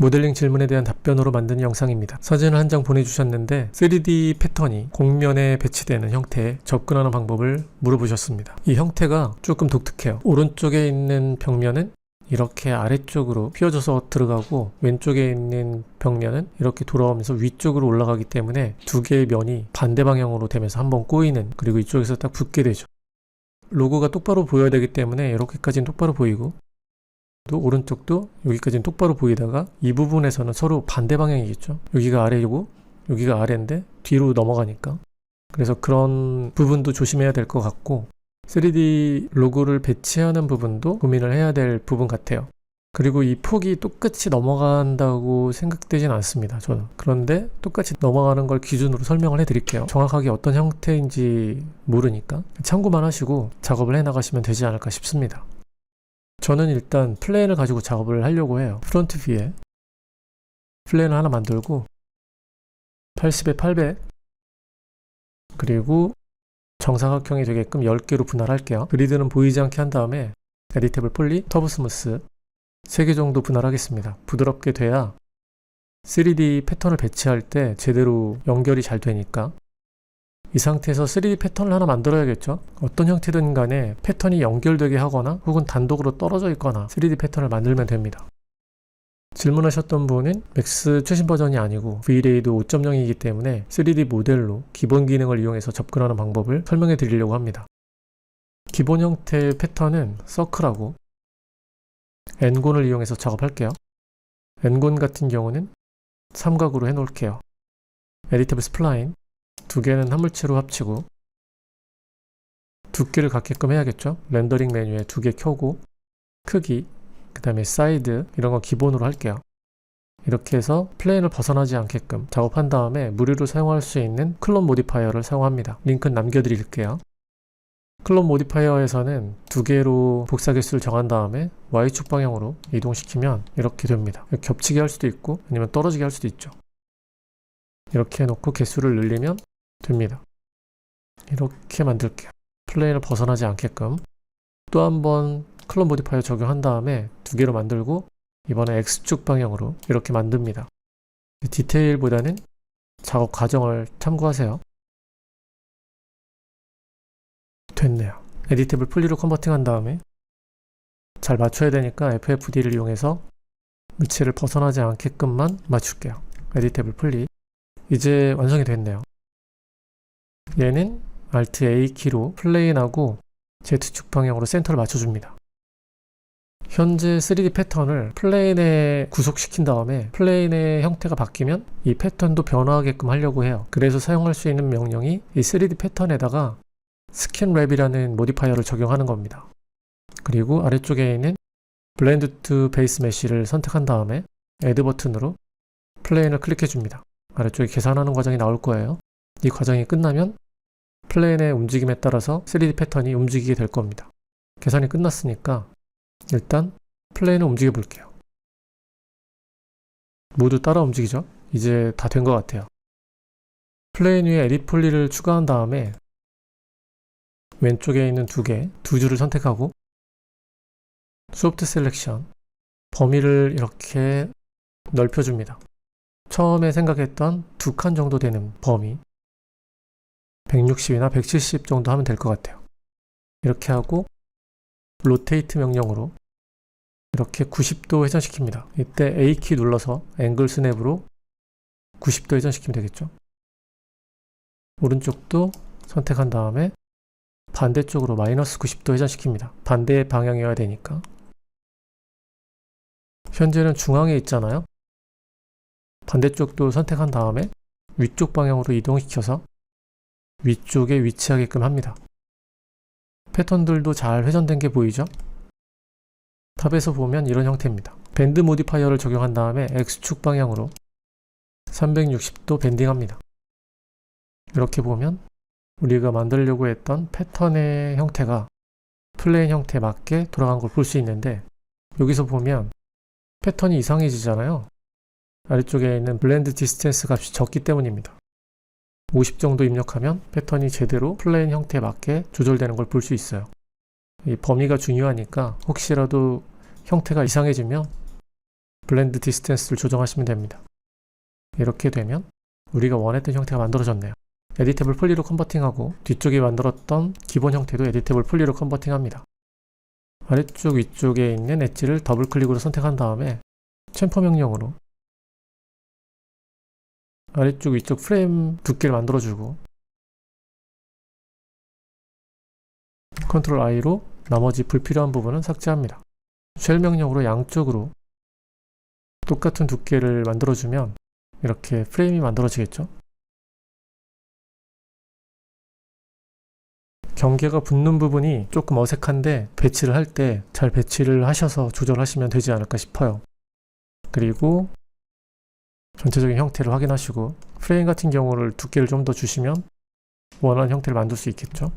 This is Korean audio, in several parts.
모델링 질문에 대한 답변으로 만든 영상입니다. 사진을 한 장 보내주셨는데 3D 패턴이 곡면에 배치되는 형태에 접근하는 방법을 물어보셨습니다. 이 형태가 조금 독특해요. 오른쪽에 있는 벽면은 이렇게 아래쪽으로 휘어져서 들어가고 왼쪽에 있는 벽면은 이렇게 돌아오면서 위쪽으로 올라가기 때문에 두 개의 면이 반대 방향으로 되면서 한번 꼬이는, 그리고 이쪽에서 딱 붙게 되죠. 로고가 똑바로 보여야 되기 때문에 이렇게까지는 똑바로 보이고 또 오른쪽도 여기까지는 똑바로 보이다가 이 부분에서는 서로 반대 방향이겠죠. 여기가 아래이고 여기가 아래인데 뒤로 넘어가니까, 그래서 그런 부분도 조심해야 될 것 같고 3D 로고를 배치하는 부분도 고민을 해야 될 부분 같아요. 그리고 이 폭이 똑같이 넘어간다고 생각되진 않습니다, 저는. 그런데 똑같이 넘어가는 걸 기준으로 설명을 해드릴게요. 정확하게 어떤 형태인지 모르니까 참고만 하시고 작업을 해나가시면 되지 않을까 싶습니다. 저는 일단 플랜을 가지고 작업을 하려고 해요. 프론트 뷰에 플랜을 하나 만들고 80에 800 그리고 정사각형이 되게끔 10개로 분할할게요. 그리드는 보이지 않게 한 다음에 에디테이블 폴리, 터보 스무스 3개 정도 분할하겠습니다. 부드럽게 돼야 3D 패턴을 배치할 때 제대로 연결이 잘 되니까. 이 상태에서 3D 패턴을 하나 만들어야겠죠. 어떤 형태든 간에 패턴이 연결되게 하거나 혹은 단독으로 떨어져 있거나 3D 패턴을 만들면 됩니다. 질문하셨던 분은 맥스 최신 버전이 아니고 V-Ray도 5.0이기 때문에 3D 모델로 기본 기능을 이용해서 접근하는 방법을 설명해 드리려고 합니다. 기본 형태의 패턴은 서클하고 엔곤을 이용해서 작업할게요. 엔곤 같은 경우는 삼각으로 해 놓을게요. 에디테이블 스플라인 2개는 한 물체로 합치고 두께를 갖게끔 해야겠죠. 렌더링 메뉴에 2개 켜고 크기, 그 다음에 사이드 이런 거 기본으로 할게요. 이렇게 해서 플레인을 벗어나지 않게끔 작업한 다음에 무료로 사용할 수 있는 클론 모디파이어를 사용합니다. 링크는 남겨드릴게요. 클론 모디파이어에서는 2개로 복사 개수를 정한 다음에 Y축 방향으로 이동시키면 이렇게 됩니다. 겹치게 할 수도 있고 아니면 떨어지게 할 수도 있죠. 이렇게 해놓고 개수를 늘리면 됩니다. 이렇게 만들게요. 플레인을 벗어나지 않게끔. 또 한번 클론 모디파이어 적용한 다음에 2개로 만들고 이번에 X축 방향으로 이렇게 만듭니다. 디테일보다는 작업 과정을 참고하세요. 됐네요. 에디테이블 폴리로 컨버팅한 다음에 잘 맞춰야 되니까 FFD를 이용해서 물체를 벗어나지 않게끔만 맞출게요. 에디테이블 폴리. 이제 완성이 됐네요. 얘는 Alt A 키로 플레인하고 Z축 방향으로 센터를 맞춰줍니다. 현재 3D 패턴을 플레인에 구속시킨 다음에 플레인의 형태가 바뀌면 이 패턴도 변화하게끔 하려고 해요. 그래서 사용할 수 있는 명령이 이 3D 패턴에다가 스킨 랩이라는 모디파이어를 적용하는 겁니다. 그리고 아래쪽에 있는 블렌드 투 베이스 메쉬를 선택한 다음에 애드 버튼으로 플레인을 클릭해 줍니다. 아래쪽에 계산하는 과정이 나올 거예요. 이 과정이 끝나면 플레인의 움직임에 따라서 3D 패턴이 움직이게 될 겁니다. 계산이 끝났으니까 일단 플레인을 움직여 볼게요. 모두 따라 움직이죠? 이제 다 된 것 같아요. 플레인 위에 에딧 폴리를 추가한 다음에 왼쪽에 있는 2개, 2줄을 선택하고 소프트 셀렉션, 범위를 이렇게 넓혀줍니다. 처음에 생각했던 2칸 정도 되는 범위 160이나 170 정도 하면 될 것 같아요. 이렇게 하고 로테이트 명령으로 이렇게 90도 회전시킵니다. 이때 A키 눌러서 앵글 스냅으로 90도 회전시키면 되겠죠. 오른쪽도 선택한 다음에 반대쪽으로 마이너스 90도 회전시킵니다. 반대 방향이어야 되니까. 현재는 중앙에 있잖아요. 반대쪽도 선택한 다음에 위쪽 방향으로 이동시켜서 위쪽에 위치하게끔 합니다. 패턴들도 잘 회전된 게 보이죠? 탑에서 보면 이런 형태입니다. 밴드 모디파이어를 적용한 다음에 X축 방향으로 360도 밴딩합니다. 이렇게 보면 우리가 만들려고 했던 패턴의 형태가 플레인 형태에 맞게 돌아간 걸 볼 수 있는데, 여기서 보면 패턴이 이상해지잖아요. 아래쪽에 있는 블렌드 디스텐스 값이 적기 때문입니다. 50 정도 입력하면 패턴이 제대로 플레인 형태에 맞게 조절되는 걸 볼 수 있어요. 이 범위가 중요하니까 혹시라도 형태가 이상해지면 블렌드 디스턴스를 조정하시면 됩니다. 이렇게 되면 우리가 원했던 형태가 만들어졌네요. 에디테이블 폴리로 컨버팅하고 뒤쪽에 만들었던 기본 형태도 에디테이블 폴리로 컨버팅합니다. 아래쪽 위쪽에 있는 엣지를 더블 클릭으로 선택한 다음에 챔퍼 명령으로 아래쪽 위쪽 프레임 두께를 만들어주고 컨트롤 I로 나머지 불필요한 부분은 삭제합니다. 쉘 명령으로 양쪽으로 똑같은 두께를 만들어주면 이렇게 프레임이 만들어지겠죠. 경계가 붙는 부분이 조금 어색한데 배치를 할 때 잘 배치를 하셔서 조절하시면 되지 않을까 싶어요. 그리고 전체적인 형태를 확인하시고 프레임 같은 경우를 두께를 좀 더 주시면 원하는 형태를 만들 수 있겠죠.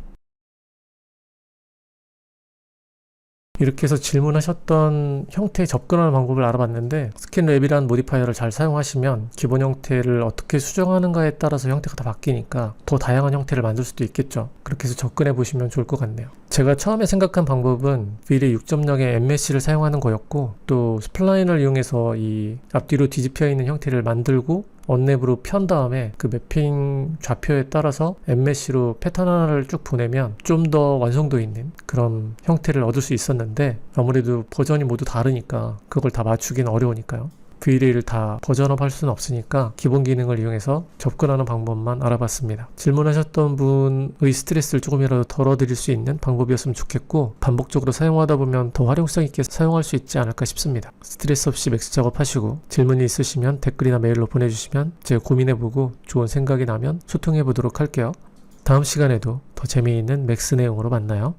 이렇게 해서 질문하셨던 형태에 접근하는 방법을 알아봤는데 스캔랩이라는 모디파이어를 잘 사용하시면 기본 형태를 어떻게 수정하는가에 따라서 형태가 다 바뀌니까 더 다양한 형태를 만들 수도 있겠죠. 그렇게 해서 접근해 보시면 좋을 것 같네요. 제가 처음에 생각한 방법은 V-Ray 6.0의 MSC를 사용하는 거였고 또 스플라인을 이용해서 이 앞뒤로 뒤집혀 있는 형태를 만들고 언랩으로 편 다음에 그 매핑 좌표에 따라서 MSC로 패턴 하나를 쭉 보내면 좀 더 완성도 있는 그런 형태를 얻을 수 있었는데 아무래도 버전이 모두 다르니까 그걸 다 맞추기는 어려우니까요. V-Ray를 다 버전업 할 수는 없으니까 기본 기능을 이용해서 접근하는 방법만 알아봤습니다. 질문하셨던 분의 스트레스를 조금이라도 덜어드릴 수 있는 방법이었으면 좋겠고 반복적으로 사용하다 보면 더 활용성 있게 사용할 수 있지 않을까 싶습니다. 스트레스 없이 맥스 작업하시고 질문이 있으시면 댓글이나 메일로 보내주시면 제가 고민해보고 좋은 생각이 나면 소통해보도록 할게요. 다음 시간에도 더 재미있는 맥스 내용으로 만나요.